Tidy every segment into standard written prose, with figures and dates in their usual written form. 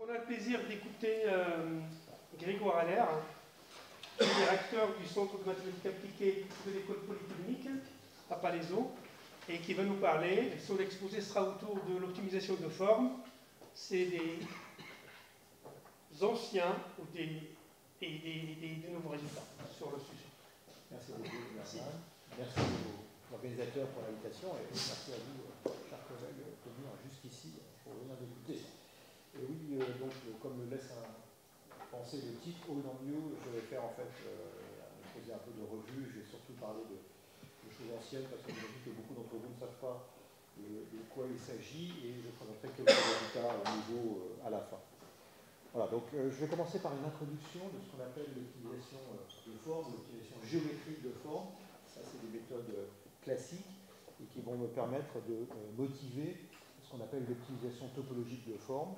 On a le plaisir d'écouter Grégoire Allaire, qui est directeur du Centre de mathématiques appliquées de l'École polytechnique à Palaiseau, et qui va nous parler. Son exposé sera autour de l'optimisation de forme. C'est des anciens et des nouveaux résultats sur le sujet. Merci beaucoup, merci. Merci aux organisateurs pour l'invitation et merci à vous, chers collègues, de venir jusqu'ici pour venir d'écouter. Et oui, donc, comme le laisse penser le titre, All on You, je vais faire en fait poser un peu de revue. Je vais surtout parler de choses anciennes parce que j'imagine que beaucoup d'entre vous ne savent pas de quoi il s'agit et je présenterai quelques résultats au niveau à la fin. Voilà, donc je vais commencer par une introduction de ce qu'on appelle l'optimisation de forme, l'optimisation géométrique de forme. Ça, c'est des méthodes classiques et qui vont me permettre de motiver ce qu'on appelle l'optimisation topologique de forme,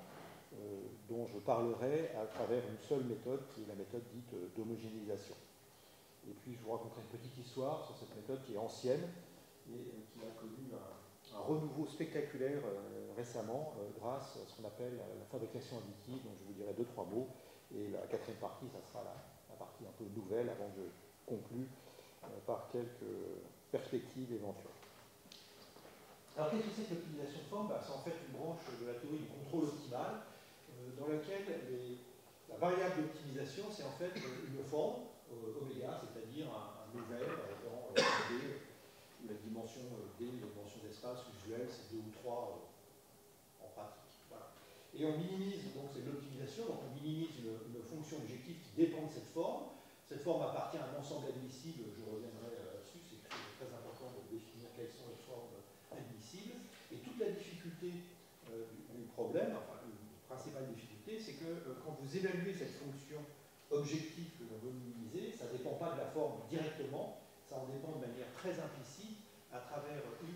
dont je parlerai à travers une seule méthode, qui est la méthode dite d'homogénéisation. Et puis, je vous raconterai une petite histoire sur cette méthode qui est ancienne et qui a connu un renouveau spectaculaire récemment grâce à ce qu'on appelle la fabrication additive, dont je vous dirai 2-3 mots. Et la quatrième partie, ça sera la partie un peu nouvelle avant que je conclue par quelques perspectives éventuelles. Alors, qu'est-ce que c'est que l'optimisation de forme? C'est en fait une branche de la théorie du contrôle optimal dans laquelle la variable d'optimisation, c'est en fait une forme, oméga, c'est-à-dire un nouvelle dans D, où la dimension D, la dimension d'espace usuelle, c'est 2 ou 3 en pratique. Voilà. Et on minimise, donc c'est de l'optimisation, donc on minimise une fonction objective qui dépend de cette forme. Cette forme appartient à un ensemble admissible, je reviendrai là-dessus, c'est très important de définir quelles sont les formes admissibles. Et toute la difficulté du problème, enfin la principale difficulté, c'est que quand vous évaluez cette fonction objective que l'on veut minimiser, ça ne dépend pas de la forme directement, ça en dépend de manière très implicite à travers U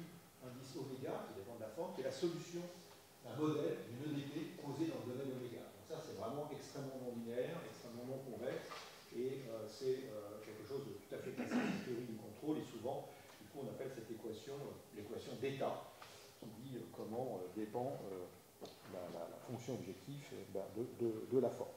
indice oméga, qui dépend de la forme, qui est la solution d'un modèle, d'une EDP posée dans le domaine oméga. Donc ça, c'est vraiment extrêmement non linéaire, extrêmement non convexe, et c'est quelque chose de tout à fait classique en théorie du contrôle, et souvent, du coup, on appelle cette équation l'équation d'état, qui dit comment dépend la fonction objective de la forme.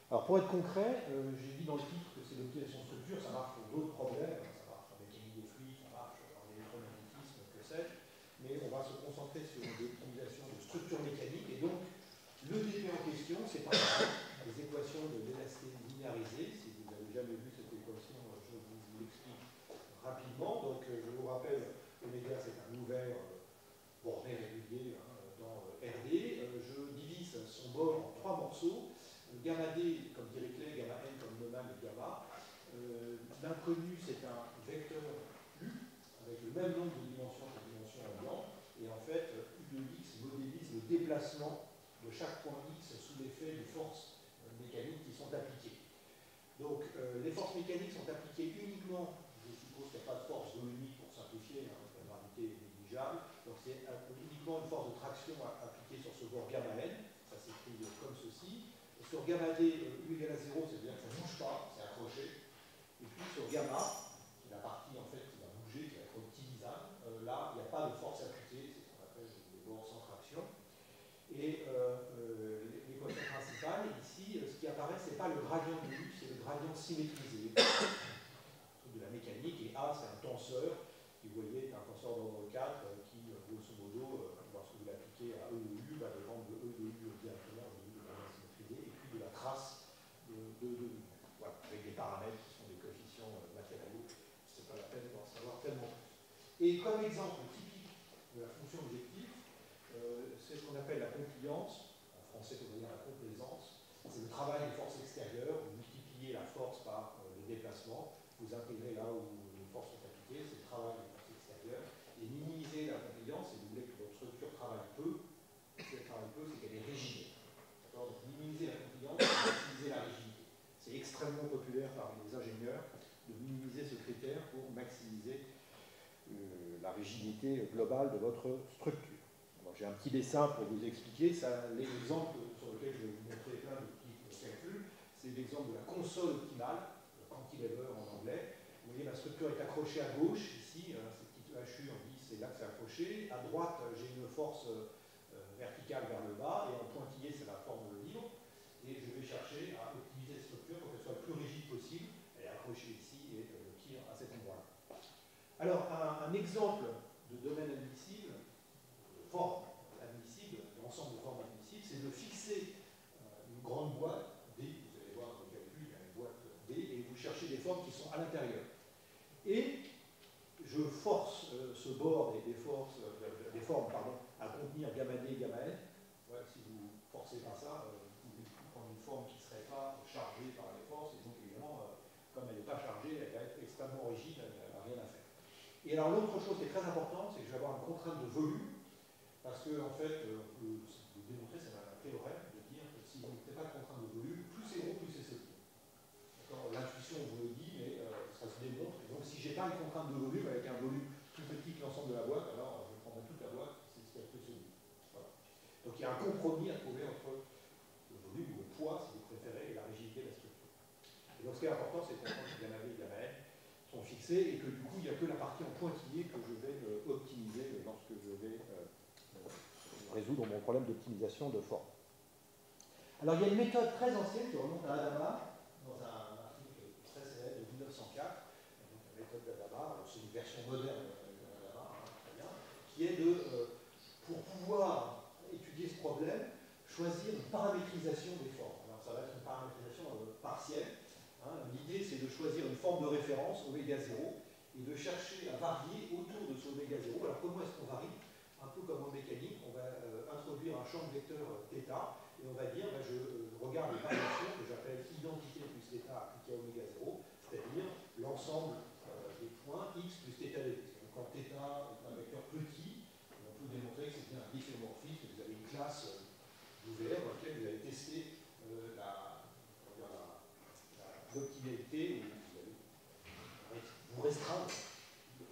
Alors pour être concret, j'ai dit dans le titre que c'est l'optimisation de structure, ça marche pour d'autres problèmes, ça marche en mécanique des fluides, ça marche en électromagnétisme, que sais-je, mais on va se concentrer sur l'optimisation de structure mécanique, et donc l'EDP en question, c'est par exemple les équations de l'élasticité linéarisée. Si vous n'avez jamais vu cette équation, je vous l'explique rapidement. Donc je vous rappelle, oméga c'est un ouvert borné régulier dans RD. Je divise son bord en 3 morceaux. Gamma D comme Dirichlet, gamma N comme Neumann et gamma. L'inconnu, c'est un vecteur U avec le même nombre de dimensions que la dimension en blanc. Et en fait, U de X modélise le déplacement de chaque point X sous l'effet des forces mécaniques qui sont appliquées. Donc, les forces mécaniques sont appliquées uniquement, je suppose qu'il n'y a pas de force volumique pour simplifier, la gravité est négligeable. Donc, c'est uniquement une force de traction appliquée sur ce bord gamma N. Ça s'écrit comme ceci. Et sur gamma D, U égale à 0, c'est-à-dire que ça ne bouge pas, c'est accroché. Et puis sur gamma, qui est la partie en fait qui va bouger, qui va être optimisable, là, il n'y a pas de force appliquée, c'est ce qu'on appelle des bords sans traction. Et l'équation principale, ici, ce qui apparaît, ce n'est pas le gradient de U, c'est le gradient symétrisé de la mécanique. Et A, c'est un tenseur, qui, vous voyez, est un tenseur d'ordre 4, qui, grosso modo, lorsque vous l'appliquez à E de U, va dépendre de E de U directement, de U de gradient symétrisé, et puis de la trace de U. Voilà, avec des paramètres qui sont des coefficients matériaux, ce n'est pas la peine d'en savoir tellement plus. Et comme exemple typique de la fonction objective, c'est ce qu'on appelle la compliance, en français on va dire la complaisance, c'est le travail des forces extérieures, vous multipliez la force par le déplacement, vous intégrez là où les forces sont appliquées, c'est le travail des forces extérieures, et minimiser la compliance, si vous voulez que votre structure travaille peu, si elle travaille peu, c'est qu'elle est rigide. Donc minimiser la compliance, c'est maximiser la rigidité. C'est extrêmement populaire parmi les ingénieurs de minimiser ce critère pour maximiser la rigidité globale de votre structure. J'ai un petit dessin pour vous expliquer. L'exemple sur lequel je vais vous montrer plein de petits calculs, c'est l'exemple de la console optimale, le cantilever en anglais. Vous voyez, ma structure est accrochée à gauche, ici, cette petite HU, on dit c'est là que c'est accroché. À droite, j'ai une force verticale vers le bas, et en pointillé, c'est la forme libre. Alors, un exemple de domaine admissible, de forme admissible, l'ensemble de formes admissibles, c'est de fixer une grande boîte D. Vous allez voir dans le calcul, il y a une boîte D, et vous cherchez des formes qui sont à l'intérieur. Et je force ce bord des formes à contenir gamma D et gamma N. Ouais, si vous forcez par ça, vous pouvez prendre une forme qui ne serait pas chargée par les forces, et donc évidemment, comme elle n'est pas chargée, elle va être extrêmement rigide, elle n'a rien à faire. Et alors l'autre chose qui est très importante, c'est que je vais avoir une contrainte de volume, parce que en fait, on peut le démontrer, c'est un théorème, de dire que si vous n'avez pas de contrainte de volume, plus c'est gros, plus c'est petit. L'intuition vous le dit, mais ça se démontre. Et donc si je n'ai pas une contrainte de volume, avec un volume plus petit que l'ensemble de la boîte, alors je prendrai toute la boîte, c'est ce qui a fait celui. Voilà. Donc il y a un compromis à trouver entre le volume ou le poids, si vous préférez, et la rigidité de la structure. Et donc ce qui est important, c'est qu'on comprendre que gamma V et gamma N sont fixés et que du coup, il n'y a que la partie en pointillé que je vais optimiser lorsque je vais résoudre mon problème d'optimisation de forme. Alors il y a une méthode très ancienne qui remonte à Adama, dans un article très célèbre de 1904, donc la méthode d'Adama, c'est une version moderne d'Adama, très bien, qui est de, pour pouvoir étudier ce problème, choisir une paramétrisation des formes. Alors ça va être une paramétrisation partielle. L'idée c'est de choisir une forme de référence, oméga 0, et de chercher à varier autour de ce oméga 0. Alors comment est-ce qu'on varie? Un peu comme en mécanique, on va introduire un champ de vecteur θ, et on va dire, je regarde les variations que j'appelle identité plus θ appliquée à oméga 0, c'est-à-dire l'ensemble des points x plus θ de x. Donc quand θ est un vecteur petit, on peut démontrer que c'est bien un difféomorphisme, vous avez une classe d'ouvert dans laquelle vous allez tester l'optimalité, où vous allez vous restreindre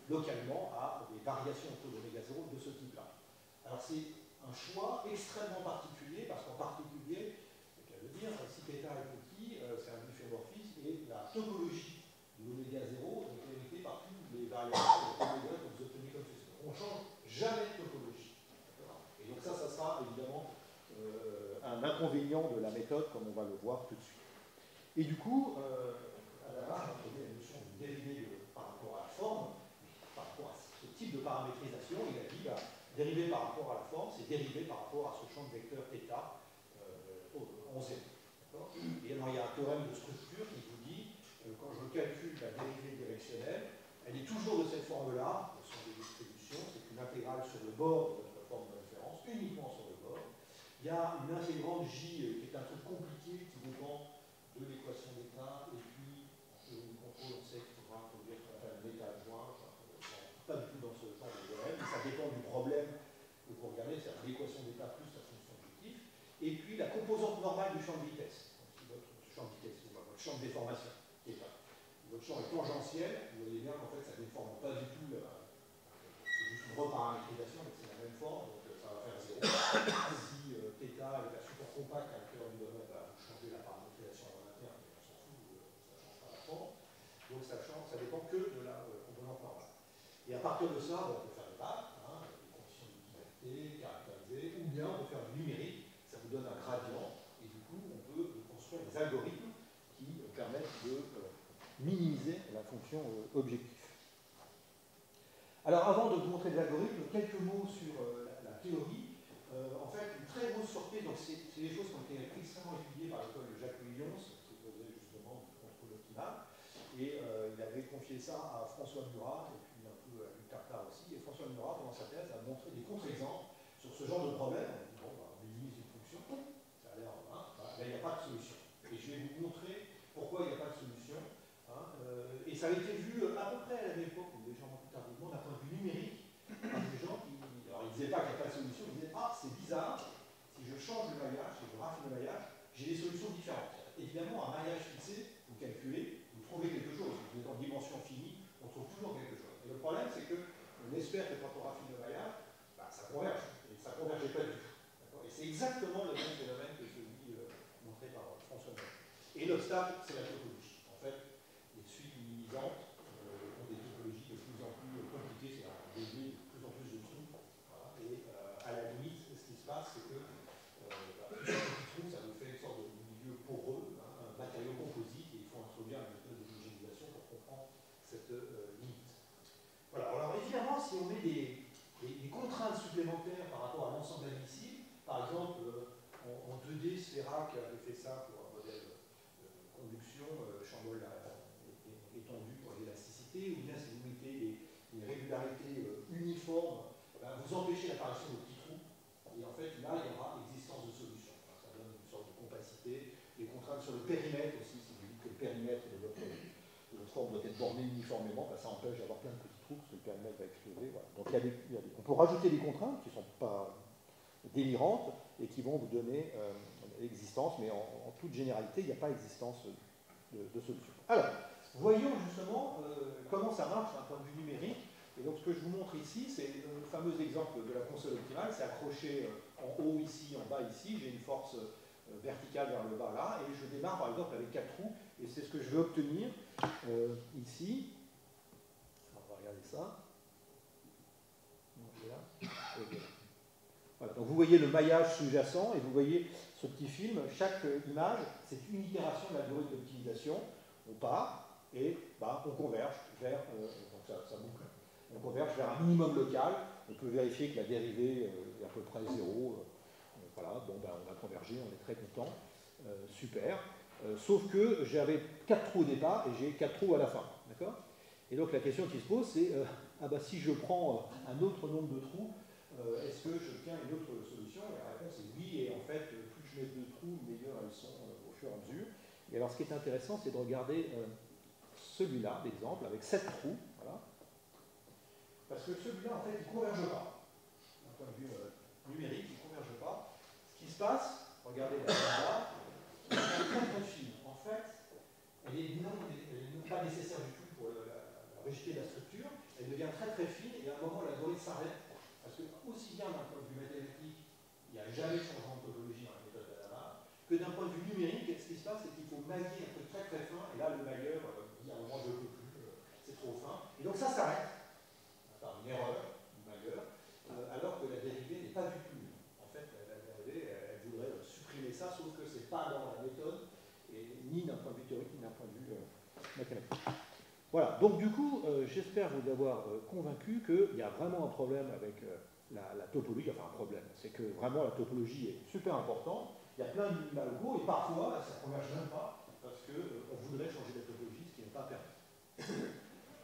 localement à des variations autour d'oméga 0 de ce type-là. Alors c'est un choix extrêmement particulier, parce qu'en particulier, c'est qu'à le dire, si θ est petit, c'est un difféomorphisme, et la topologie de l'oméga 0 est héritée par toutes les variations oméga que vous obtenez comme ceci. On ne change jamais de topologie. Et donc ça sera évidemment un inconvénient de la méthode, comme on va le voir tout de suite. Et du coup, Adama a introduit la notion de dérivée par rapport à la forme, par rapport à ce type de paramétrisation. Il a dit, dérivé par rapport à la forme, c'est dérivé par rapport à ce champ de vecteur θ en 0. Et alors il y a un théorème de structure qui vous dit, quand je calcule la dérivée directionnelle, elle est toujours de cette forme-là, ce sont des distributions, c'est une intégrale sur le bord de notre forme de référence, uniquement sur le bord. Il y a une intégrante J qui est un truc compliqué, qui dépend de l'équation d'état, et puis le contrôle, on sait qu'il faudra introduire ce qu'on appelle un état adjoint, pas du tout dans ce genre de domaine, mais ça dépend du problème que vous regardez, c'est-à-dire l'équation d'état plus la fonction objectif, et puis la composante normale du champ de vitesse. Donc, si votre champ de vitesse, votre champ de déformation, votre champ est tangentiel, vous voyez bien qu'en fait ça ne déforme pas du tout, c'est juste une reparamétrisation, mais c'est la même forme, donc ça va faire 0. Si θ est la super compacte à l'intérieur du domaine, vous changez la paramétrisation en interne, mais on s'en fout, ça ne change pas la forme. Donc ça dépend que de la composante normale. Et à partir de ça, on peut faire des maths, des conditions d'utilité caractérisées, ou bien on peut faire du numérique, ça vous donne un gradient, et du coup on peut construire des algorithmes qui permettent de minimiser la fonction objectif. Alors avant de vous montrer des algorithmes, quelques mots sur la théorie. En fait, une très grosse surprise, donc c'est des choses qui ont été extrêmement étudiées par l'école de Jacques Lyons, qui faisait justement du contrôle optimal, et il avait confié ça à François Murat, et puis un peu à Luc Tartar aussi, et François Murat, pendant sa thèse, a montré des contre-exemples sur ce genre de problème. On minimise une fonction, ça a l'air, là il n'y a pas de solution. Et je vais vous montrer pourquoi il n'y a pas de solution. Et ça a été vu à peu près à la même époque, ou légèrement plus tardivement, d'un point de vue numérique, par des gens qui, alors ils ne disaient pas qu'il n'y a pas de solution, ils disaient, c'est bizarre, si je change le maillage, si je raffine le maillage, j'ai des solutions différentes. Évidemment, un maillage fixé, vous calculez, vous trouvez quelque chose, vous êtes en dimension finie, on trouve toujours quelque chose. Et le problème, c'est qu'on espère que quand on raffine le maillage, ça converge, et ça ne convergeait pas du tout. Et c'est exactement le même phénomène que celui montré par François Murat. Et l'obstacle, c'est la topologie. En fait, les suites minimisantes ont des topologies de plus en plus compliquées, c'est-à-dire dédiées de plus en plus de trous. Voilà. Et à la limite, ce qui se passe, c'est que plus un petit trou, ça vous fait une sorte de milieu poreux, un matériau composite, et il faut introduire une méthode d'homogénéisation pour comprendre cette limite. Voilà, Sfera qui avait fait ça pour un modèle de conduction, Chambolle est étendu pour l'élasticité, ou bien si vous mettez des régularités uniformes, ben, vous empêchez l'apparition de petits trous, et en fait là il y aura existence de solution. Enfin, ça donne une sorte de compacité, des contraintes sur le périmètre aussi, si vous dites que le périmètre de votre forme doit être borné uniformément, ben, ça empêche d'avoir plein de petits trous, parce que le périmètre va exploser. Voilà. Donc on peut rajouter des contraintes qui ne sont pas délirantes et qui vont vous donner existence, mais en toute généralité, il n'y a pas existence de solution. Alors, voyons justement comment ça marche d'un point de vue numérique. Et donc, ce que je vous montre ici, c'est le fameux exemple de la console optimale. C'est accroché en haut ici, en bas ici. J'ai une force verticale vers le bas là, et je démarre par exemple avec 4 trous, et c'est ce que je veux obtenir ici. On va regarder ça. Voilà, donc vous voyez le maillage sous-jacent et vous voyez ce petit film. Chaque image, c'est une itération de l'algorithme d'optimisation. On part et bah, on converge vers, donc ça boucle. On converge vers un minimum local. On peut vérifier que la dérivée est à peu près 0. Voilà, bon, ben, on a convergé, on est très content. Super. Sauf que j'avais 4 trous au départ et j'ai 4 trous à la fin. D'accord ? Et donc la question qui se pose, c'est ah bah, si je prends un autre nombre de trous, est-ce que j'obtiens une autre solution? Et la réponse est oui, et en fait, plus je mets de trous, meilleures elles sont au fur et à mesure. Et alors ce qui est intéressant, c'est de regarder celui-là, l'exemple, avec 7 trous. Voilà. Parce que celui-là, en fait, il ne converge pas. D'un point de vue numérique, il ne converge pas. Ce qui se passe, regardez la là, c'est un très très fine. En fait, elle n'est pas nécessaire du tout pour la rigidité de la structure. Elle devient très très fine et à un moment l'algorithme s'arrête parce que aussi bien d'un point de vue mathématique, il n'y a jamais de changement de topologie dans la méthode d'Adama, que d'un point de vue numérique, ce qui se passe, c'est qu'il faut mailler un truc très très fin et là le mailleur dit à un moment je ne peux plus, c'est trop fin. Et donc ça s'arrête par une erreur du mailleur, alors que la dérivée n'est pas du tout nulle. En fait, la dérivée, elle voudrait supprimer ça, sauf que ce n'est pas dans la méthode, et ni d'un point de vue théorique, ni d'un point de vue mathématique. Voilà, donc du coup, j'espère vous avoir convaincu qu'il y a vraiment un problème avec la topologie, enfin un problème, c'est que vraiment la topologie est super importante, il y a plein de minima locaux, et parfois ça ne converge même pas, parce qu'on voudrait changer la topologie, ce qui n'est pas permis.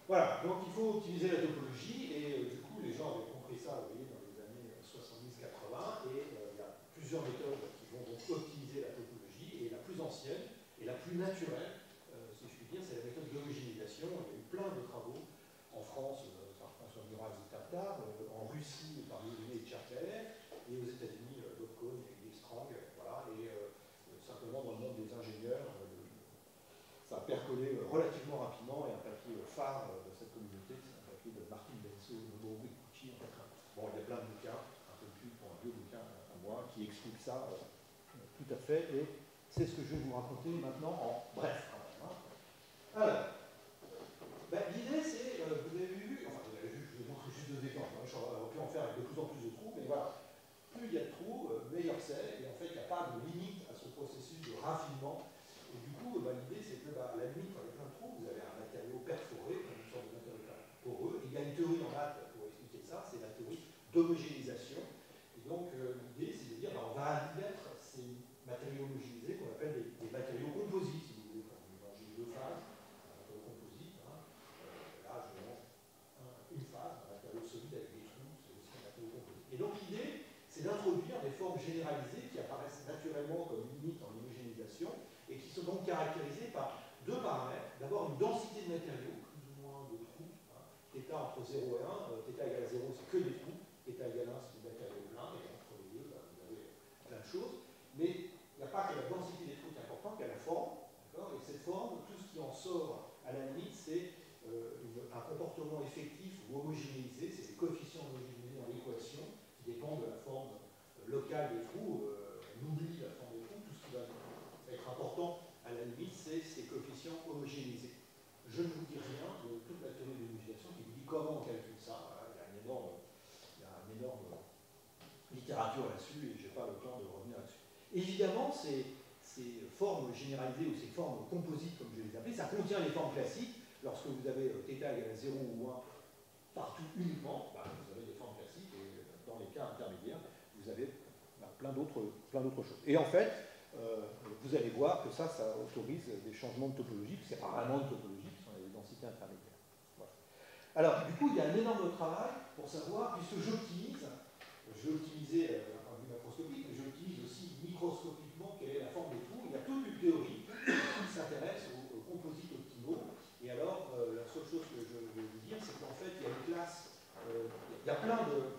Voilà, donc il faut optimiser la topologie, et du coup les gens avaient compris ça, vous voyez, dans les années 70-80, et il y a plusieurs méthodes qui vont donc optimiser la topologie, et la plus ancienne, et la plus naturelle, si je puis dire, c'est la méthode d'homogénéisation. Il y a eu plein de travaux en France par François Murat et Tartar, en Russie par Yevgeny Tcherkaev, et aux États-Unis, Lobkon et Strang, voilà, et simplement dans le monde des ingénieurs, ça a percolé relativement rapidement, et un papier phare de cette communauté, c'est un papier de Martin Benso, Nobuo Ikuchi en 80. Bon, il y a plein de bouquins, un peu plus pour un vieux bouquin à moi, qui expliquent ça tout à fait, et c'est ce que je vais vous raconter maintenant en bref. Alors, ben, l'idée c'est, vous avez vu, enfin vous avez vu, je vous montre juste 2 exemples, hein, j'aurais pu en faire avec de plus en plus de trous, mais voilà, plus il y a de trous, meilleur c'est, et en fait il n'y a pas de limite à ce processus de raffinement, et du coup ben, l'idée c'est que ben, à la limite, quand il y a plein de trous, vous avez un matériau perforé, une sorte de matériau poreux, et il y a une théorie en maths pour expliquer ça, c'est la théorie d'homogénéisation, et donc l'idée c'est de dire, ben, on va admettre ces matériaux homogénéisés qu'on appelle des matériaux composites, si vous voulez, quand vous mélangez 2 phases, composite, hein. Là je montre une phase, un matériau solide avec des trous, c'est aussi un matériau composite. Et donc l'idée, c'est d'introduire des formes généralisées qui apparaissent naturellement comme limites en homogénéisation et qui sont donc caractérisées par 2 paramètres. D'abord une densité de matériaux, plus ou moins de trous, hein. Θ entre 0 et 1, θ égale à 0 c'est que des trous, θ égale 1 c'est du matériau plein, et entre les deux, ben, vous avez plein de choses. Mais il n'y a pas que la densité des trous qui est importante, il y a la forme, et cette forme, tout ce qui en sort à la limite, c'est un comportement effectif ou homogénéisé, c'est les coefficients homogénéisés dans l'équation qui dépendent de la forme locale des trous. On oublie la forme des trous, tout ce qui va être important à la limite, c'est ces coefficients homogénéisés. Je ne vous dis rien de toute la théorie de l'homogénéisation qui vous dit comment on calcule ça. Voilà, il y a une énorme littérature là-dessus et je n'ai pas le temps de revenir là-dessus. Évidemment, ces formes généralisées ou ces formes composites, comme je les appelle, ça contient les formes classiques. Lorsque vous avez θ égale à 0 ou 1 partout uniquement, bah, vous avez des formes classiques et dans les cas intermédiaires, vous avez bah, plein d'autres choses. Et en fait, vous allez voir que ça autorise des changements de topologie, parce qu'il n'y a pas vraiment de topologie, ce sont les densités intermédiaires. Voilà. Alors, du coup, il y a un énorme travail pour savoir, puisque j'optimise, je vais optimiser d'un point de vue macroscopique, mais j'optimise aussi microscopiquement quelle est la forme des trous. Il y a toute une théorie qui s'intéresse aux composites optimaux. Et alors, la seule chose que je vais vous dire, c'est qu'en fait, il y a une classe, il y a plein de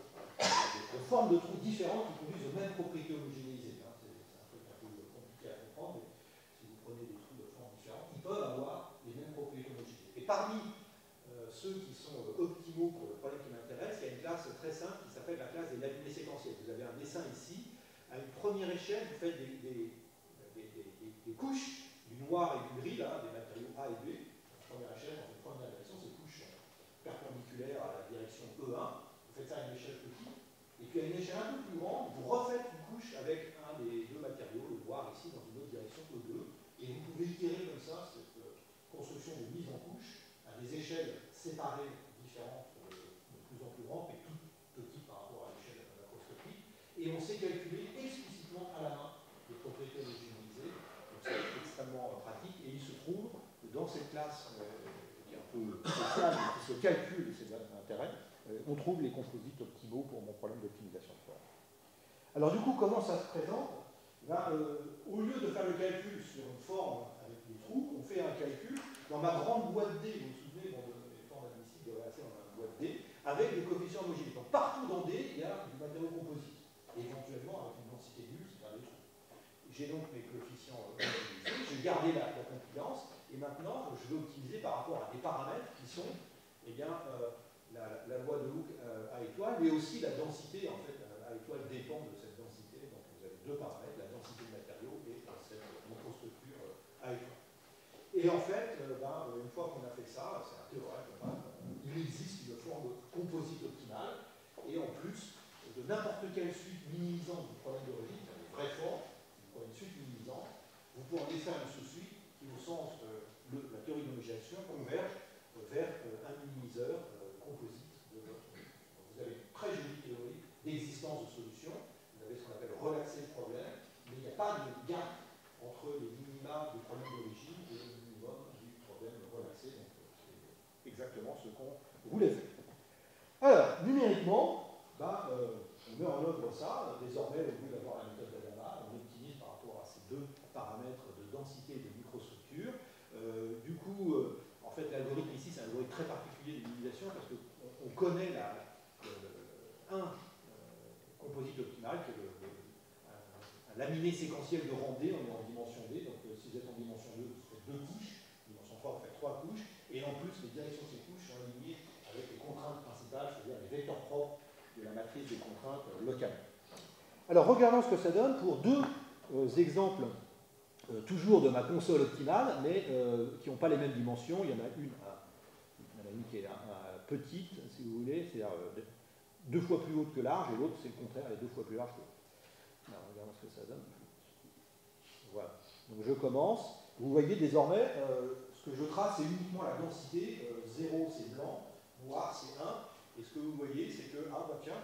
formes de trous différentes qui conduisent aux mêmes propriétés homogénéisées. Hein. C'est un truc un peu compliqué à comprendre, mais si vous prenez des trous de formes différentes, ils peuvent avoir les mêmes propriétés homogénéisées. Et parmi ceux qui sont optimaux pour le problème qui m'intéresse, il y a une classe très simple qui s'appelle la classe des laminés séquentiels. Vous avez un dessin ici. À une première échelle, vous faites des couches, du noir et du gris, là, des matériaux A et B. La première échelle, dans une première direction, ces couches perpendiculaires à la direction E1. Vous faites ça à une échelle petite. Et puis à une échelle un peu plus grande, vous refaites une couche avec un des deux matériaux, le noir ici, dans une autre direction E2. Et vous pouvez itérer comme ça cette construction de mise en couche à des échelles séparées, différentes, de plus en plus grandes, mais toutes petites par rapport à l'échelle macroscopique. Et on sait calculer explicitement à la main les propriétés homogénéisées. Donc c'est extrêmement pratique. Et il se trouve que dans cette classe, qui est un peu spéciale, qui se calcule, c'est l'intérêt, on trouve les composites optimaux pour mon problème d'optimisation de forme. Alors du coup, comment ça se présente? Au lieu de faire le calcul sur une forme avec des trous, on fait un calcul dans ma grande boîte D. Vous vous souvenez, les formes admissibles de relaxer dans ma boîte D, avec des coefficients homogénéisés. Donc partout dans D, il y a du matériau composite, et éventuellement avec une densité nulle, c'est-à-dire des trous. J'ai donc mes coefficients homogénéisés, j'ai gardé la compilance, et maintenant je vais optimiser par rapport à des paramètres qui sont, eh bien, la loi de Hooke A étoile, mais aussi la densité, en fait, A étoile dépend de cette densité. Donc vous avez deux paramètres, la densité de matériaux et cette microstructure A étoile. Et en fait, une fois qu'on a fait ça, c'est un théorème, il existe une forme composite optimale, et en plus de n'importe quelle suite minimisante du problème d'origine, les vraies formes, si vous prenez une suite minimisante, vous pourrez faire une sous-suite qui, au sens de la théorie de l'homogénéisation, converge vers un minimiseur composite de votre. Vous avez une très jolie théorie d'existence de solutions. Vous avez ce qu'on appelle relaxer le problème, mais il n'y a pas de gap entre les minima du problème d'origine et le minimum du problème relaxé. Donc c'est exactement ce qu'on voulait faire. Alors, numériquement, on met en œuvre ça. Désormais, au lieu d'avoir la méthode d'Adama, on optimise par rapport à ces deux paramètres de densité et de microstructure. Du coup, en fait, l'algorithme ici, c'est un algorithme très particulier de minimisation parce qu'on connaît un composite optimal qui est un laminé séquentiel de rang D. On est en dimension D, donc si vous êtes en dimension 2, vous faites deux couches. Dimension 3, vous faites trois couches. Et en plus, les directions de ces couches sont alignées avec les contraintes principales, c'est-à-dire les vecteurs propres de la matrice des contraintes locales. Alors, regardons ce que ça donne pour deux exemples toujours de ma console optimale, mais qui n'ont pas les mêmes dimensions. Il y en a une qui est petite, si vous voulez, c'est-à-dire deux fois plus haute que large, et l'autre, c'est le contraire, elle est deux fois plus large que l'autre. Alors, regardons ce que ça donne. Voilà. Donc, je commence. Vous voyez désormais, ce que je trace, c'est uniquement la densité. 0, c'est blanc, noir, c'est 1. Et ce que vous voyez, c'est que, tiens,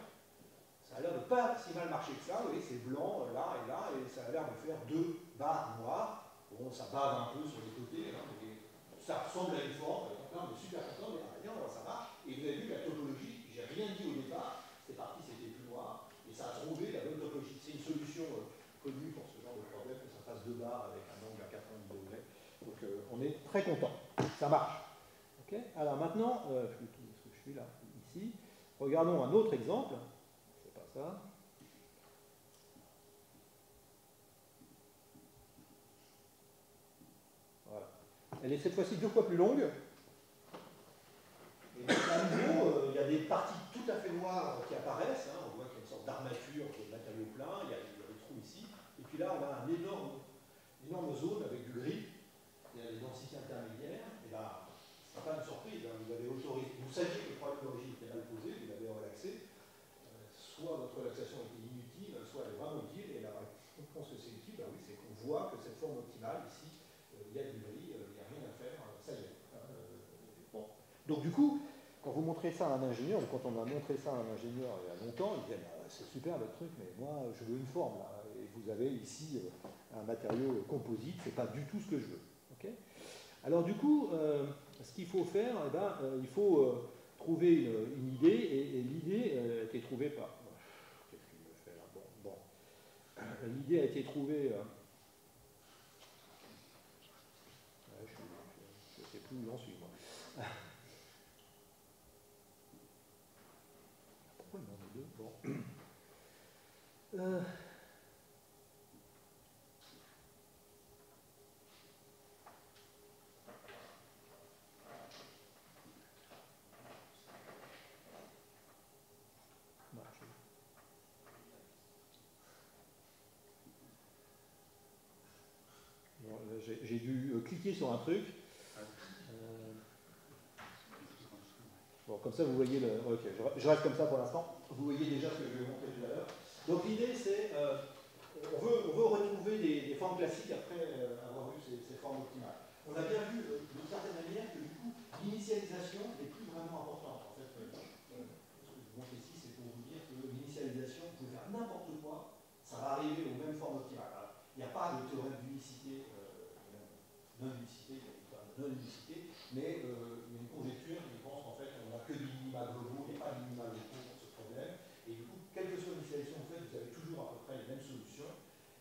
ça a l'air de pas si mal marcher que ça. Vous voyez, c'est blanc là et là, et ça a l'air de faire deux barres noires. Bon, ça bave un peu sur les côtés, hein, mais ça ressemble à une forme. On est super content, mais ça marche. Et vous avez vu la topologie, j'ai rien dit au départ, c'était parti, c'était plus noir, et ça a trouvé la bonne topologie. C'est une solution connue pour ce genre de problème, que ça fasse deux barres avec un angle à 90 degrés. Donc on est très content, ça marche. Okay. Alors maintenant, est-ce que je suis là, ici, regardons un autre exemple. C'est pas ça. Voilà. Elle est cette fois-ci deux fois plus longue. Et à nouveau, il y a des parties tout à fait noires qui apparaissent. Hein. On voit qu'il y a une sorte d'armature de matériaux pleins. Il y a des trous ici. Et puis là, on a une énorme zone avec du gris. Il y a des densités intermédiaires. Et là, ce n'est pas une surprise. Hein. Vous avez autorisé. Vous saviez que le problème d'origine était mal posé. Vous l'avez relaxé. Soit votre relaxation était inutile, soit elle est vraiment utile. Et la réponse que c'est utile, oui, c'est qu'on voit que cette forme optimale, ici, il y a du gris, il n'y a rien à faire. Ça y est. Bon. Donc du coup, quand vous montrez ça à un ingénieur, ou quand on a montré ça à un ingénieur il y a longtemps, il disait c'est super votre truc, mais moi je veux une forme là. Et vous avez ici un matériau composite, c'est pas du tout ce que je veux. Okay. Alors du coup, ce qu'il faut faire, eh ben, il faut trouver une idée, et l'idée a été trouvée par... Qu'est-ce qu'il me fait là? Bon. L'idée a été trouvée... je ne sais plus où j'en suis, moi. Pourquoi il m'en met deux? Bon. J'ai dû cliquer sur un truc. Bon, comme ça, vous voyez le... Ok, je reste comme ça pour l'instant. Vous voyez déjà ce que je vais vous montrer tout à l'heure. Donc l'idée, c'est... on veut retrouver des formes classiques après avoir vu ces formes optimales. On a bien vu, d'une certaine manière, que du coup, l'initialisation n'est plus vraiment importante. En fait, ce que je vous montre ici, c'est pour vous dire que l'initialisation, vous pouvez faire n'importe quoi, ça va arriver aux mêmes formes optimales. Alors, il n'y a pas de théorème d'unicité, non-unicité, il y a une théorème de non-unicité, mais il y a une conjecture qui pense qu'en fait, on n'a que des minima globaux, il n'y a pas de minima locaux pour ce problème. Et du coup, quelle que soit l'initialisation que vous faites, vous avez toujours à peu près les mêmes solutions.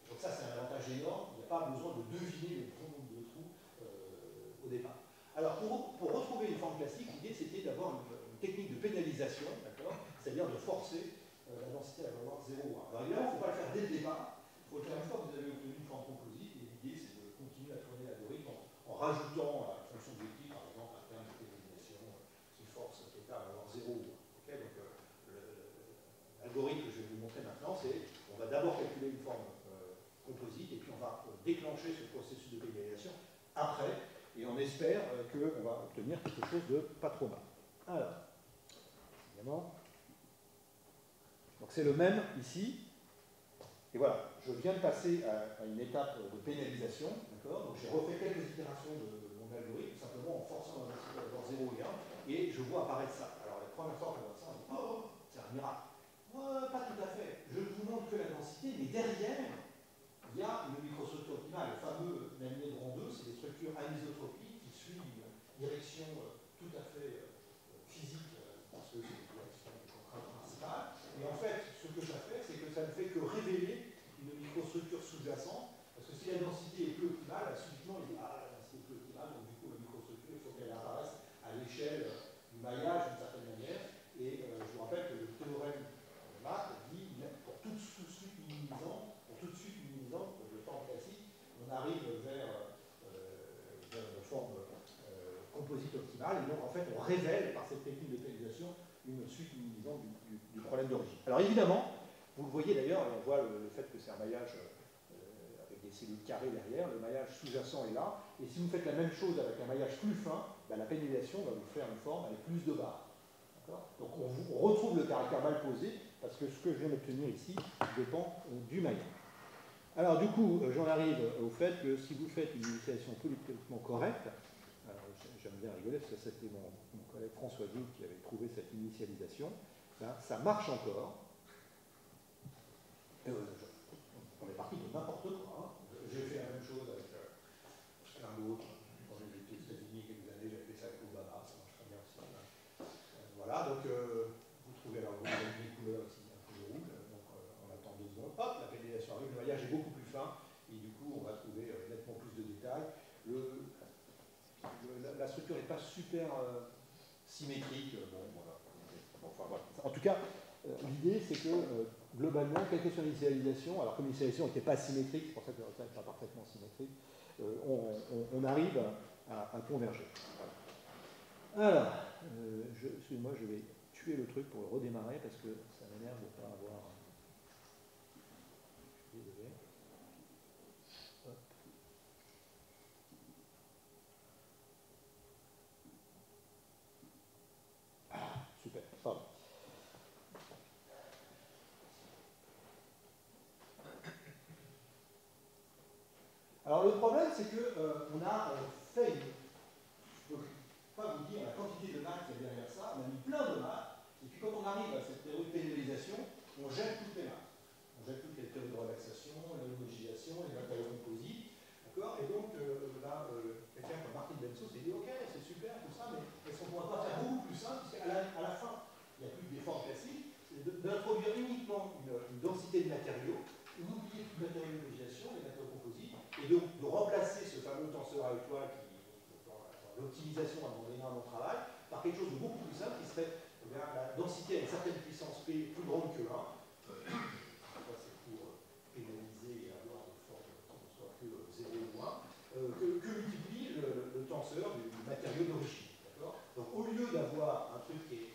Donc ça, c'est un avantage énorme. Il n'y a pas besoin de deviner le bon nombre de trous au départ. Alors, pour retrouver une forme classique, l'idée, c'était d'avoir une technique de pénalisation, d'accord, c'est-à-dire de forcer la densité à valoir 0 ou 1. Alors évidemment, il ne faut pas le faire dès le départ. Il faut le faire une fois que vous avez obtenu une forme composite. Et l'idée, c'est de continuer à tourner l'algorithme en rajoutant à la fonction objective, par exemple, un terme de pénalisation qui force θ à valoir 0 ou 1. Okay, donc, l'algorithme que je vais vous montrer maintenant, c'est on va d'abord calculer une forme composite et puis on va déclencher ce processus de pénalisation après et on espère qu'on va obtenir quelque chose de pas trop mal. Alors, évidemment, donc c'est le même ici. Et voilà, je viens de passer à une étape de pénalisation, d'accord. Donc j'ai refait quelques itérations de mon algorithme, simplement en forçant la densité à valoir 0 et 1, et je vois apparaître ça. Alors la première fois qu'on voit ça, on dit oh, c'est un miracle. Pas tout à fait. Je ne vous montre que la densité, mais derrière, il y a une microstructure optimale. Le fameux lamier de rang 2, c'est des structures anisotropiques qui suivent une direction tout à fait physique, parce que c'est une direction de contrainte principale. Et en fait, ce que ça fait, c'est que ça ne fait que révéler une microstructure sous-jacente, parce que si la densité est plus optimale, subitement, il dit ah, la densité est plus optimale, donc du coup, la microstructure, il faut qu'elle apparaisse à l'échelle du maillage d'une certaine manière. Et je vous rappelle que le théorème de Mach dit pour toute suite minimisante, de forme classique, on arrive vers une forme composite optimale, et donc en fait, on révèle par cette technique de pénalisation une suite minimisante du problème d'origine. Alors évidemment, vous le voyez d'ailleurs, on voit le fait que c'est un maillage avec des cellules carrées derrière, le maillage sous-jacent est là, et si vous faites la même chose avec un maillage plus fin, ben, la pénalisation va vous faire une forme avec plus de barres. Donc on retrouve le caractère mal posé, parce que ce que je viens d'obtenir ici dépend du maillage. Alors du coup, j'en arrive au fait que si vous faites une initialisation politiquement correcte, alors j'aime bien rigoler parce que c'était mon collègue François Doux qui avait trouvé cette initialisation, ben, ça marche encore. On est parti de n'importe quoi. Hein. J'ai fait la même chose avec l'un d'autre. Quand j'étais aux États-Unis il y a quelques années, j'avais fait ça avec Obama, ça marche très bien aussi. Voilà, donc vous trouvez alors vous avez des couleurs ici, un peu de rouge, donc on attend 2 secondes, hop, la pénalisation arrive, le maillage est beaucoup plus fin, et du coup on va trouver nettement plus de détails. La structure n'est pas super symétrique, bon voilà. Enfin, voilà. En tout cas, l'idée c'est que globalement, quelle que soit l'initialisation, alors comme l'initialisation n'était pas symétrique, c'est pour ça que le résultat n'est pas parfaitement symétrique, on arrive à converger. Voilà. Alors, excusez-moi, je vais tuer le truc pour le redémarrer parce que ça m'énerve de ne pas avoir. Je suis désolé. Hop. Ah, super, pardon. Alors le problème, c'est qu'on a fait je ne peux pas vous dire la quantité de maths qu'il y a derrière ça, on a mis plein de maths, et puis quand on arrive à cette théorie de pénalisation, on jette toutes les maths. On jette toutes les théories de relaxation, le matériaux d'homogenisation, les matériaux composites, et donc de remplacer ce fameux tenseur à étoiles qui, dans l'optimisation, a demandé énormément de travail, par quelque chose de beaucoup plus simple qui serait la densité à une certaine puissance P plus grande que 1. Ça, c'est pour pénaliser et avoir des formes qui ne soient que 0 ou moins, que multiplie le tenseur du matériau d'origine. Donc au lieu d'avoir un truc qui est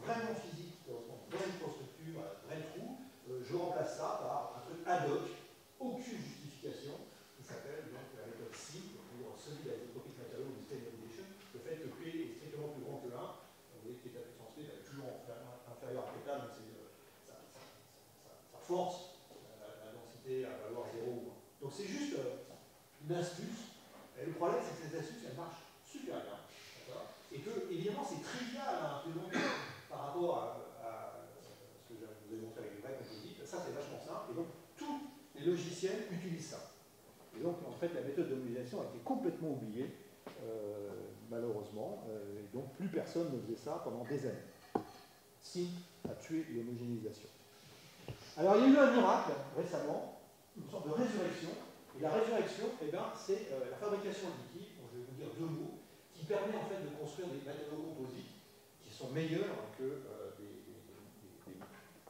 vraiment physique, qui correspond à une vraie microstructure, à un vrai trou, je remplace ça par un truc ad hoc, aucune justification, qui s'appelle donc la méthode SIM, pour solid isotropic material with stabilization, le fait que P est strictement plus grand que 1, vous voyez que θ puissance P est toujours inférieur à θ, donc ça force la densité à valoir 0 ou 1. Donc c'est juste une astuce, et le problème c'est que cette astuce elle marche super bien. Et que, évidemment, c'est trivial à implémenter par rapport à ce que je vous ai montré avec les vrais composites. Ça, c'est vachement simple. Et donc, tous les logiciels utilisent ça. Et donc, en fait, la méthode d'homogenisation a été complètement oubliée, malheureusement. Et donc, plus personne ne faisait ça pendant des années. SIM a tué l'homogénéisation. Alors, il y a eu un miracle récemment, une sorte de résurrection. Et la résurrection, eh ben, c'est la fabrication additive. Bon, je vais vous dire 2 mots. Qui permet en fait de construire des matériaux composites qui sont meilleurs que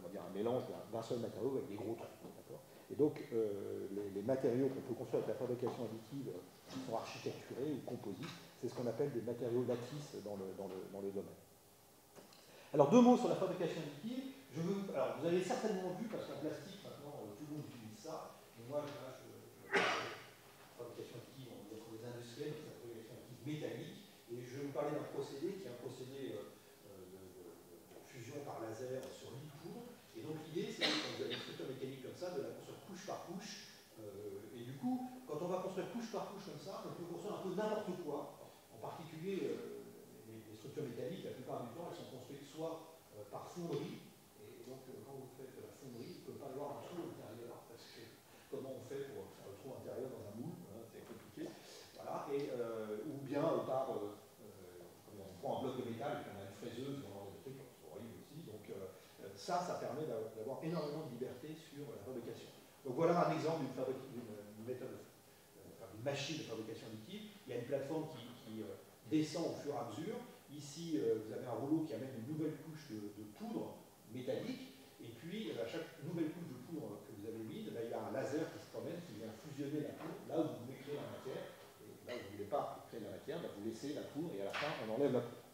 un mélange d'un seul matériau avec des gros trous. Et donc, les matériaux qu'on peut construire avec la fabrication additive qui sont architecturés ou composites, c'est ce qu'on appelle des matériaux lattices dans le domaine. Alors, 2 mots sur la fabrication additive. Alors, vous avez certainement vu, parce qu'en plastique, maintenant, tout le monde utilise ça. Mais moi, fabrication additive, on va dire pour les industriels, c'est la fabrication additive métallique. Et je vais vous parler d'un procédé qui est un procédé de fusion par laser sur lit de poudre. Et donc l'idée, c'est quand vous avez une structure mécanique comme ça, de la construire couche par couche. Et du coup, quand on va construire couche par couche comme ça, on peut construire un peu n'importe quoi. En particulier, les structures métalliques, la plupart du temps, elles sont construites soit par fonderie. Et donc, quand vous faites la fonderie, vous ne pouvez pas avoir un trou intérieur. Parce que comment on fait pour faire le trou intérieur dans un moule, hein, c'est compliqué. Voilà. Et, ou bien par on prend un bloc de métal et qu'on a une fraiseuse dans le truc, c'est horrible aussi. Donc ça permet d'avoir énormément de liberté sur la fabrication. Donc voilà un exemple d'une méthode, d'une machine de fabrication additive. Il y a une plateforme qui descend au fur et à mesure. Ici, vous avez un rouleau qui amène une nouvelle couche de poudre métallique. Et puis, à chaque nouvelle couche de poudre que vous avez mise, là, il y a un laser qui se promène, qui vient fusionner la poudre là où vous voulez créer la matière. Là, vous ne voulez pas créer la matière, vous laissez la poudre et à la fin, on enlève la poudre.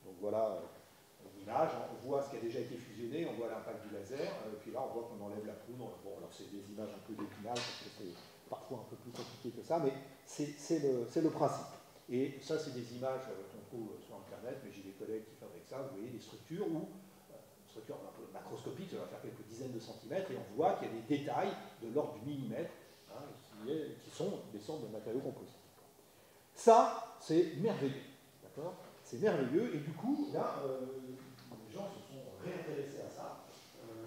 Donc voilà l'image, hein. On voit ce qui a déjà été fusionné, on voit l'impact du laser, et puis là, on voit qu'on enlève la poudre. Bon, alors c'est des images un peu d'épinal, parce que c'est parfois un peu plus compliqué que ça, mais c'est le principe. Et ça, c'est des images qu'on trouve sur Internet, mais j'ai des collègues qui fabriquent ça. Vous voyez des structures où, une structure un peu macroscopique, ça va faire quelques dizaines de centimètres, et on voit qu'il y a des détails de l'ordre du millimètre, hein, qui sont des sortes de matériaux composites. Ça, c'est merveilleux. D'accord ? C'est merveilleux. Et du coup, là, les gens se sont réintéressés à ça.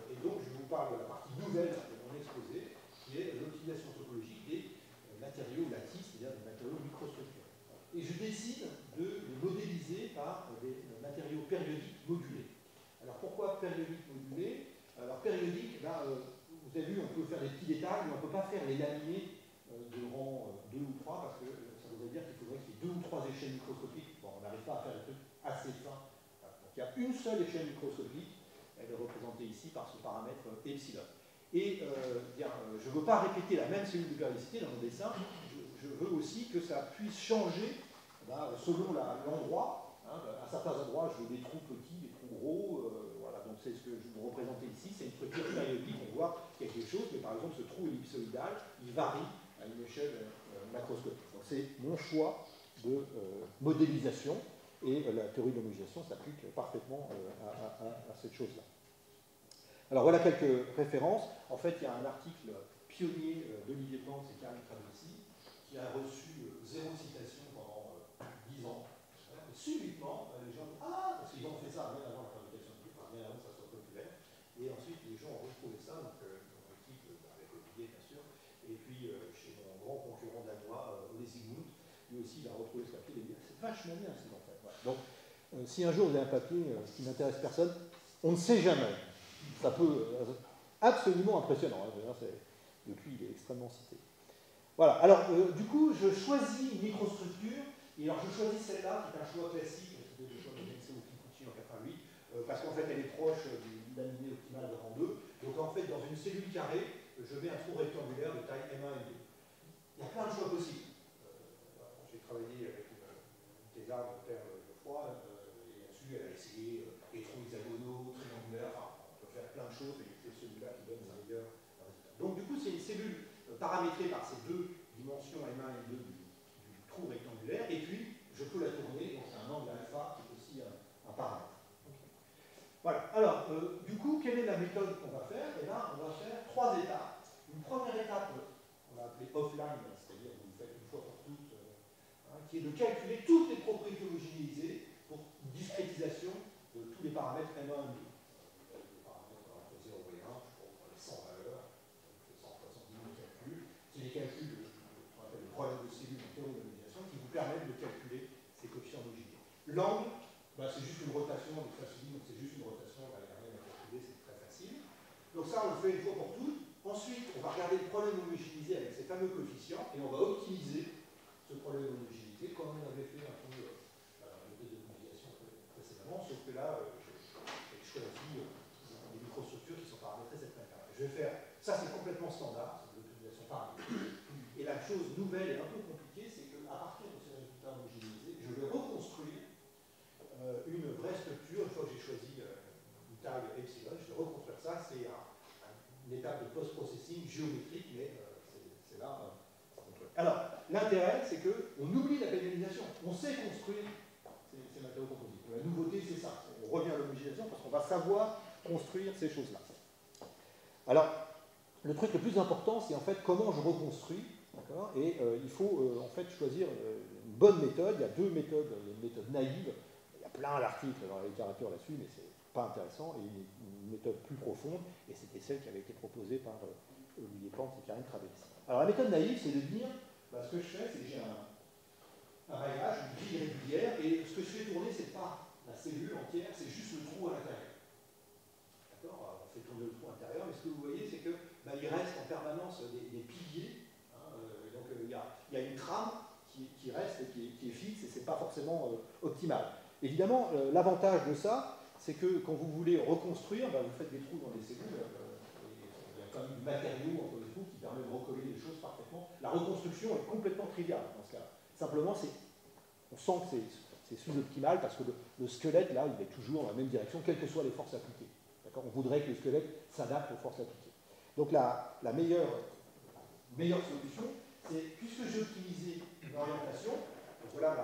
Et donc, je vous parle de la partie nouvelle de mon exposé, qui est l'utilisation topologique des matériaux lattices, c'est-à-dire des matériaux microstructurés. Et je décide de les modéliser par des matériaux périodiques modulés. Alors, pourquoi périodiques modulés ? Alors, périodique, là, vous avez vu, on peut faire des petits détails, mais on ne peut pas faire les laminés de rang 2 ou 3, parce que ça voudrait dire qu'il faudrait qu'il y ait 2 ou 3 échelles microscopiques. Bon, on n'arrive pas à faire des trucs assez fins. Donc il y a une seule échelle microscopique, elle est représentée ici par ce paramètre epsilon. Et je ne veux pas répéter la même cellule de périodicité dans mon dessin, je veux aussi que ça puisse changer selon l'endroit. Hein, à certains endroits, je veux des trous petits, des trous gros. Voilà, donc c'est ce que je vous représentais ici, c'est une structure périodique, on voit quelque chose, mais par exemple ce trou ellipsoïdal, il varie à une échelle macroscopique. Donc c'est mon choix de modélisation, et la théorie de l'homogénéisation s'applique parfaitement à cette chose-là. Alors voilà quelques références. En fait, il y a un article pionnier d'Olivier Plante et Karim Travessi qui a reçu 0 citation pendant 10 ans. Et subitement, les gens disent « Ah !» parce qu'ils ont fait ça bien avant la fabrication de livres, bien avant que ça soit populaire. Et ensuite, les gens ont retrouvé ça, donc dans l'équipe, avec Olivier, bien sûr, et puis chez mon grand concurrent danois, Ole Sigmund, lui aussi, il a retrouvé ce papier, il a dit « C'est vachement bien ce qu'ils ont fait. » Voilà. Donc, si un jour vous avez un papier qui n'intéresse personne, on ne sait jamais. Ça peut absolument impressionnant. Hein. depuis il est extrêmement cité. Voilà, alors du coup, je choisis une microstructure, et alors je choisis celle-là, qui est un choix classique, c'était le choix de Denso Kikuchi en 88, parce qu'en fait elle est proche d'une laminée optimale de rang 2. Donc en fait, dans une cellule carrée, je mets un trou rectangulaire de taille M1 et 2. Il y a plein de choix possibles. J'ai travaillé avec une thésarde de Père Geoffroy, et là-dessus, elle a essayé des trous hexagonaux, triangulaires, enfin, on peut faire plein de choses, et c'est celui-là qui donne le meilleur résultat. Donc du coup, c'est une cellule paramétrée par ces deux dimensions M1 et 2 du trou rectangulaire, et puis je peux la tourner, donc c'est un angle alpha qui est aussi un paramètre. Voilà, alors, du coup, quelle est la méthode qu'on va faire? Eh bien, on va faire 3 étapes. Une première étape, on va appeler offline, c'est-à-dire que vous faites une fois pour toutes, qui est de calculer toutes les propriétés homogénéisées pour discrétisation de tous les paramètres M1 et 2. Les paramètres entre 0 et 1, pour les 100 valeurs, c'est 100 fois 110 000 calculs. C'est les calculs de ce qu'on appelle le problème de cellule en théorie d'homogenéisation qui vous permettent de calculer ces coefficients homogénéisés. L'angle, c'est juste une rotation avec facile, donc c'est juste une rotation, il n'y a rien à calculer, c'est très facile. Donc ça, on le fait une fois pour toutes. Ensuite, on va regarder le problème homogénéisé avec ces fameux coefficients et on va optimiser ce problème homogénéisé comme on avait fait un peu le test d'optimisation précédemment, sauf que là, j'ai choisi des microstructures qui sont paramétrées cette manière. Je vais faire, ça c'est complètement standard, c'est de l'optimisation paramétrique. Et la chose nouvelle et un peu compliquée, c'est qu'à partir de ces résultats homogénéisés, je vais reconstruire une vraie structure. Une fois que j'ai choisi une taille epsilon, je vais reconstruire ça. C'est une étape de post-processing géométrique, mais c'est là. Alors, l'intérêt, c'est qu'on oublie la pénalisation. On sait construire ces matériaux composites. La nouveauté, c'est ça. On revient à l'homogénéisation parce qu'on va savoir construire ces choses-là. Alors, le truc le plus important, c'est en fait comment je reconstruis. Et il faut en fait choisir une bonne méthode. Il y a deux méthodes. Il y a une méthode naïve. Il y a plein d'articles dans la littérature là-dessus, mais c'est pas intéressant. Et une méthode plus profonde, et c'était celle qui avait été proposée par Olivier Pente et Karine Travelsi. Alors la méthode naïve, c'est de dire, ce que je fais, c'est que j'ai un maillage, une grille régulière, et ce que je fais tourner, c'est pas la cellule entière, c'est juste le trou à l'intérieur. D'accord? On fait tourner le trou intérieur, mais ce que vous voyez, c'est que il reste en permanence des piliers. Donc il y a une trame qui reste et qui est fixe, et c'est pas forcément optimal. Évidemment, l'avantage de ça, c'est que quand vous voulez reconstruire, vous faites des trous dans les cellules, il y a quand même du matériau entre les trous qui permet de recoller les choses parfaitement. La reconstruction est complètement triviale dans ce cas. Simplement, on sent que c'est sous-optimal parce que le squelette, là, il est toujours dans la même direction, quelles que soient les forces appliquées. On voudrait que le squelette s'adapte aux forces appliquées. Donc la meilleure solution, c'est, puisque j'ai optimisé l'orientation, voilà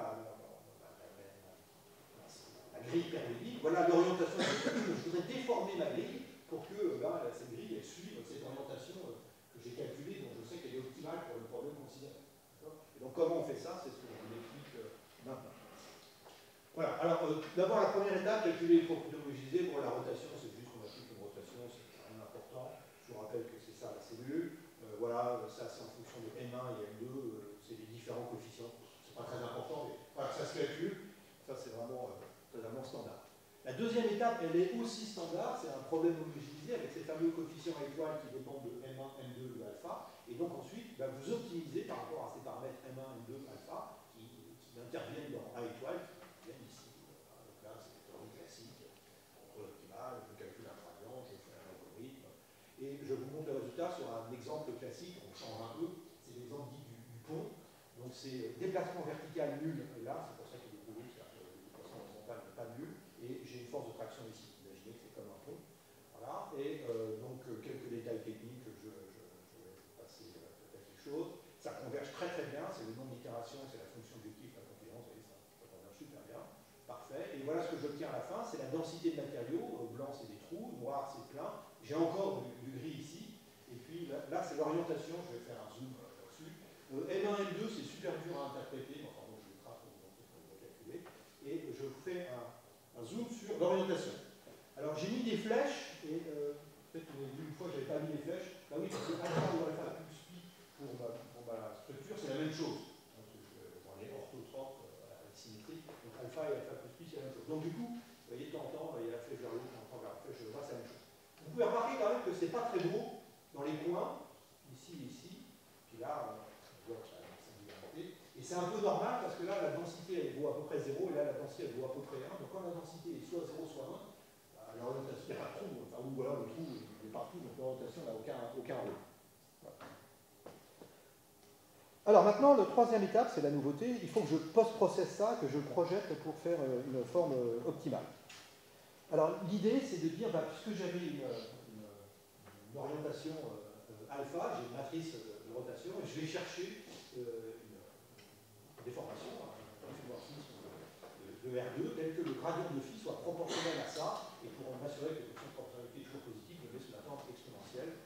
la grille périodique, voilà l'orientation de cette grille. Je voudrais déformer ma grille pour que cette grille elle suive cette orientation que j'ai calculée, dont je sais qu'elle est optimale pour le problème considéré. Et donc comment on fait ça? C'est ce que je vous explique maintenant. Voilà, alors d'abord la première étape, calculer les propriétés homogénéisées. Pour la rotation, c'est juste qu'on applique une rotation, c'est rien d'important. Je vous rappelle que c'est ça la cellule. Voilà, ça c'est en fonction de M1 et M2, c'est les différents coefficients. C'est pas très important, mais voilà, ça se calcule. Ça c'est vraiment totalement standard. La deuxième étape, elle est aussi standard, c'est un problème homogénéisé avec ces fameux coefficients étoiles qui dépendent de M1, M2 ou alpha. Et donc ensuite, vous optimisez par rapport à ces paramètres M1, M2, alpha qui interviennent dans A étoile, qui viennent ici. Donc là, c'est une théorie classique, contrôle optimal, je calcule un gradient, je fais un algorithme. Et je vous montre le résultat sur un exemple classique, on change un peu, c'est l'exemple dit du pont. Donc c'est déplacement vertical nul là, c'est pour ça qu'il est prouvé que le déplacement horizontal n'est pas nul, et j'ai une force de traction ici. Imaginez que c'est comme un pont. Voilà, et donc quelques détails techniques, je vais passer peut-être quelque chose. Ça converge très très bien, c'est le nombre d'itérations, c'est la fonction objectif, la conférence, vous voyez, ça converge super bien. Parfait. Et voilà ce que j'obtiens à la fin, c'est la densité de matériaux. Blanc c'est des trous, noir c'est plein. J'ai encore du gris ici. Et puis là c'est l'orientation, je vais faire un zoom là-dessus. M1, M2 c'est super dur à interpréter, enfin bon je le trace pour vous montrer comment on va calculer. Et je vous fais un zoom sur l'orientation. Alors j'ai mis des flèches, et peut-être que vous avez vu une fois que je n'avais pas mis les flèches. Bah oui, parce que alpha ou alpha plus pi pour ma structure, c'est la même chose. Donc on est orthotropes à la symétrie. Donc alpha et alpha plus pi, c'est la même chose. Donc du coup, vous voyez, de temps en temps, il y a la flèche vers le haut, de temps en temps vers la flèche vers le bas, c'est la même chose. Vous pouvez remarquer quand même que ce n'est pas très beau dans les coins, ici c'est un peu normal parce que là, la densité, elle vaut à peu près 0, et là, la densité, elle vaut à peu près 1. Donc quand la densité est soit 0, soit 1, l'orientation, il n'y a pas de trou, enfin, ou alors le trou est partout, donc l'orientation n'a aucun rôle. Voilà. Alors maintenant, la troisième étape, c'est la nouveauté. Il faut que je post-processe ça, que je projette pour faire une forme optimale. Alors l'idée, c'est de dire, puisque j'avais une orientation alpha, j'ai une matrice de rotation, et je vais chercher une déformation, un isomorphisme de R2, tel que le gradient de phi soit proportionnel à ça, et pour m'assurer que la fonction de proportionnalité est toujours positive, je mets sous la forme exponentielle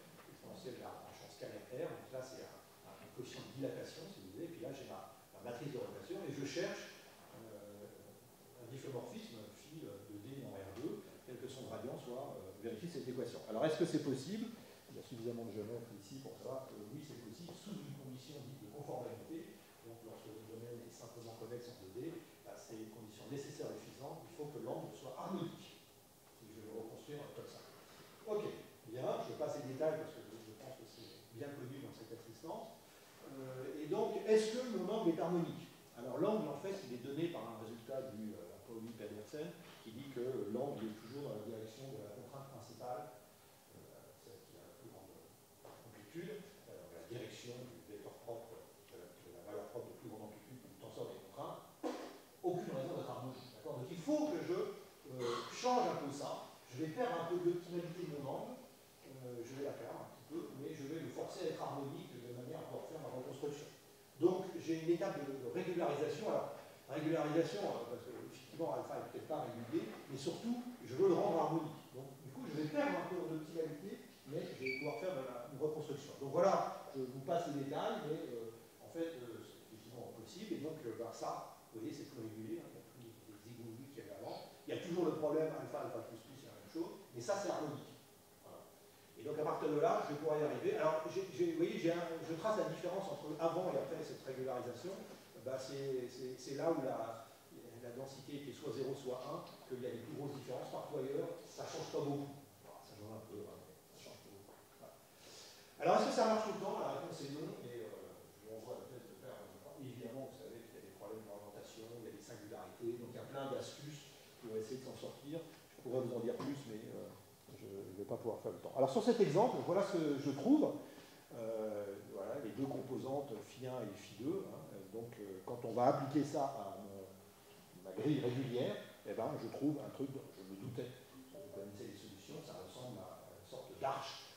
en champ scalaire R, donc là c'est un quotient de dilatation, si vous voulez, et puis là j'ai ma matrice de rotation, et je cherche un diffeomorphisme phi de D en R2, tel que son gradient soit vérifie cette équation. Alors est-ce que c'est possible? Il y a suffisamment de géomètres ici pour savoir que oui c'est possible, sous une condition dite de conformalité. Donc lorsque le domaine est simplement convexe en 2D, c'est une condition nécessaire et suffisante, il faut que l'angle soit harmonique. Si je veux le reconstruire comme ça. Ok, bien, je passe les détails parce que je pense que c'est bien connu dans cette assistance. Et donc, est-ce que mon angle est harmonique? Alors l'angle, en fait, il est donné par un résultat du Pauli-Pedersen qui dit que l'angle est toujours dans la direction de la contrainte principale, celle qui a la plus grande amplitude, la direction du vecteur propre, de la valeur propre de plus grande amplitude du tenseur des contraintes. Aucune raison d'être harmonique. Donc il faut que je change un peu ça. Je vais perdre un peu l'optimalité de mon angle. Je vais la perdre un petit peu, mais je vais le forcer à être harmonique de manière à pouvoir faire ma reconstruction. Donc j'ai une étape de régularisation. Alors, régularisation, parce que effectivement alpha n'est peut-être pas régulier, mais surtout, je veux le rendre harmonique. Donc du coup, je vais perdre un peu en optimalité, mais je vais pouvoir faire une reconstruction. Donc voilà, je vous passe les détails, mais en fait, c'est effectivement possible. Et donc ça, vous voyez, c'est plus régulier, hein, il y a plus les égouts qu'il y avait avant. Il y a toujours le problème alpha, alpha plus, c'est la même chose, mais ça, c'est harmonique. Voilà. Et donc à partir de là, je vais pouvoir y arriver. Alors, vous voyez, je trace la différence entre avant et après cette régularisation. C'est là où la densité était soit 0, soit 1, qu'il y a des plus grosses différences. Partout ailleurs, ça ne change pas beaucoup. Voilà, ça change un peu, hein, mais ça change pas beaucoup. Voilà. Alors, est-ce que ça marche tout le temps? La réponse est non, et je vous renvoie à la thèse de faire. Évidemment, vous savez qu'il y a des problèmes d'orientation, il y a des singularités, donc il y a plein d'astuces pour essayer de s'en sortir. Je pourrais vous en dire plus, mais je ne vais pas pouvoir faire le temps. Alors, sur cet exemple, voilà ce que je trouve. Voilà, les deux composantes phi1 et phi2. Hein, donc, quand on va appliquer ça à ma grille régulière, eh ben, je trouve un truc, je me doutais, vous connaissez les solutions, ça ressemble à une sorte d'arche,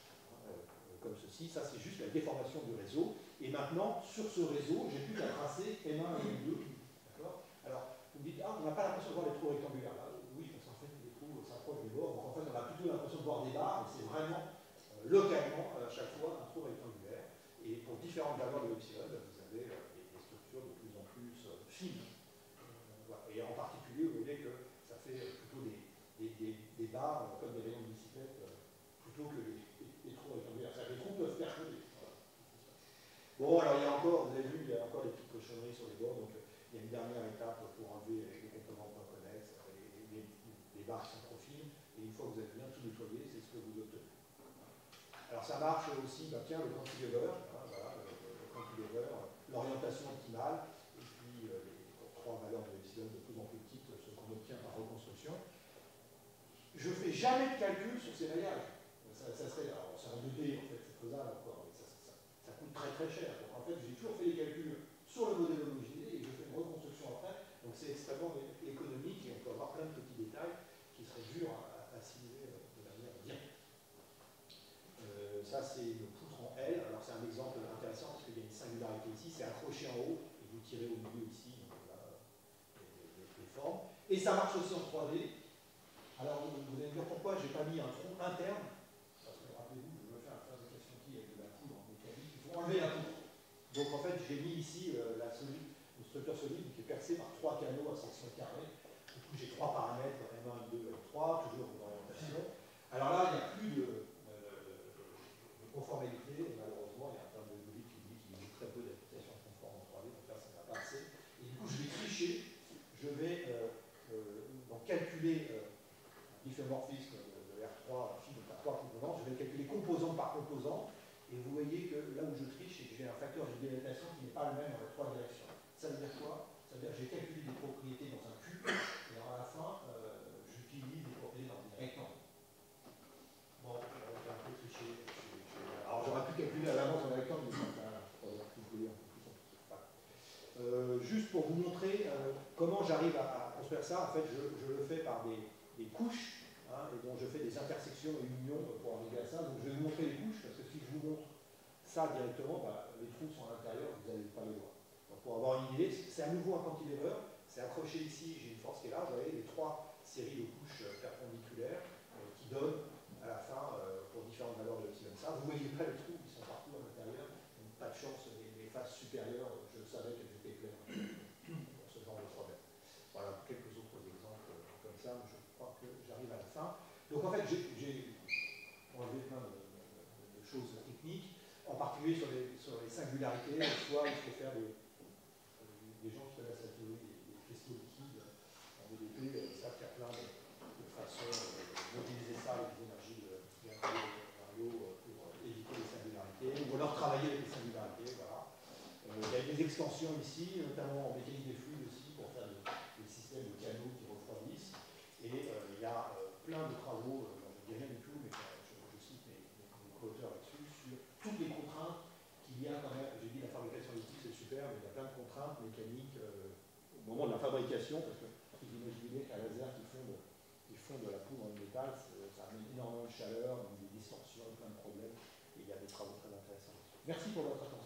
comme ceci. Ça, c'est juste la déformation du réseau. Et maintenant, sur ce réseau, j'ai plus qu'à tracer M1 et M2. D'accord? Alors, vous me dites, ah, on n'a pas l'impression de voir les trous rectangulaires. Là, oui, parce qu'en fait, les trous s'approchent des bords. Donc, en fait, on a plutôt l'impression de voir des barres, et c'est vraiment localement, à chaque fois, un trou rectangulaire. Et pour différentes valeurs de epsilon, vous avez des structures de plus en plus fines. Voilà. Et en particulier, vous voyez que ça fait plutôt des barres comme des rayons de bicyclette plutôt que les trous rectangulaires. Les trous peuvent percuter. Voilà. Bon, alors il y a encore, vous avez vu, il y a encore des petites cochonneries sur les bords. Donc il y a une dernière étape pour enlever les composants non connexes, les barres qui sont trop fines. Et une fois que vous avez bien tout nettoyé, c'est ce que vous obtenez. Alors ça marche aussi, tiens, le cantilever, hein, voilà, le cantilever, l'orientation optimale, et puis les trois valeurs de epsilon de plus en plus petites, ce qu'on obtient par reconstruction. Je ne fais jamais de calcul sur ces maillages. Ça serait, alors c'est en 2D, en fait, c'est faisable encore, mais ça coûte très très cher. Donc en fait, j'ai toujours fait les calculs sur le modèle homogénéisé et je fais une reconstruction après. Donc c'est extrêmement économique et on peut avoir plein de petits détails qui seraient durs à assimiler de manière directe. Ça, c'est le poutre en L. Alors, c'est un exemple intéressant parce qu'il y a une singularité ici. C'est accroché en haut et vous tirez au milieu ici donc, là, les formes. Et ça marche aussi en 3D. Alors, vous allez me dire pourquoi je n'ai pas mis un tronc interne. Parce que, rappelez-vous, je veux faire un fabrication qui avec de la poudre en mécanique. Il faut enlever la poudre. Donc, en fait, j'ai mis ici une structure solide qui est percée par 3 canaux à section carrée. Du coup, j'ai 3 paramètres, M1, M2, M3, toujours une orientation. Alors là, il n'y a plus de conformalité, et malheureusement, il y a un terme de logique qui dit qu'il y a très peu d'applications conformes en 3D, donc là, ça ne va pas assez. Et du coup, je vais tricher, je vais donc calculer un difféomorphisme de R3 phi, donc à 3 composantes, je vais calculer composante par composante, et vous voyez que là où je triche, c'est que j'ai un facteur de dilatation qui n'est pas le même dans les 3 directions. Ça veut dire quoi? Ça veut dire que j'ai calculé des propriétés dans un cube, et à la fin, j'utilise des propriétés dans des rectangles. Bon, j'ai un peu triché. Alors j'aurais pu calculer à l'avance un rectangle, mais ça va calculer un peu plus compliqué. Voilà. Juste pour vous montrer comment j'arrive à construire ça, en fait, je le fais par des couches, hein, et donc je fais des intersections et unions pour arriver à ça. Donc je vais vous montrer les couches, parce que si je vous montre ça directement, bah, les trous sont à l'intérieur, vous n'allez pas les voir. Donc pour avoir une idée, c'est à nouveau un cantilever, c'est accroché ici, j'ai une force qui est là, vous voyez les trois séries de couches perpendiculaires qui donnent à la fin, pour différentes valeurs de epsilon ça. Vous ne voyez pas les trous, ils sont partout à l'intérieur, donc pas de chance, les faces supérieures, je savais qu'elles étaient claires pour ce genre de problème. Voilà, quelques autres exemples comme ça, mais je crois que j'arrive à la fin. Donc en fait, j'ai enlevé plein de choses techniques, en particulier sur les singularités. Soit il faut faire des gens qui connaissent la théorie des cristaux liquides en VDP, savent qu'il y a plein de façons d'utiliser ça avec des énergies Mario pour éviter les singularités, ou alors travailler avec les singularités. Voilà. Il y a des extensions ici, notamment en mécanique des fluides aussi, pour faire des systèmes de canaux qui refroidissent. Et il y a plein de travaux, je ne dis rien du tout, mais je cite mes co-auteurs là-dessus, sur toutes les contraintes qu'il y a quand même. J'ai dit la fabrication électrique c'est super, mais il y a plein de contraintes mécaniques au moment de la fabrication, parce que vous imaginez qu'un laser qui fond de la poudre en métal, ça amène énormément de chaleur, donc des distorsions, plein de problèmes, et il y a des travaux très intéressants. Merci pour votre attention.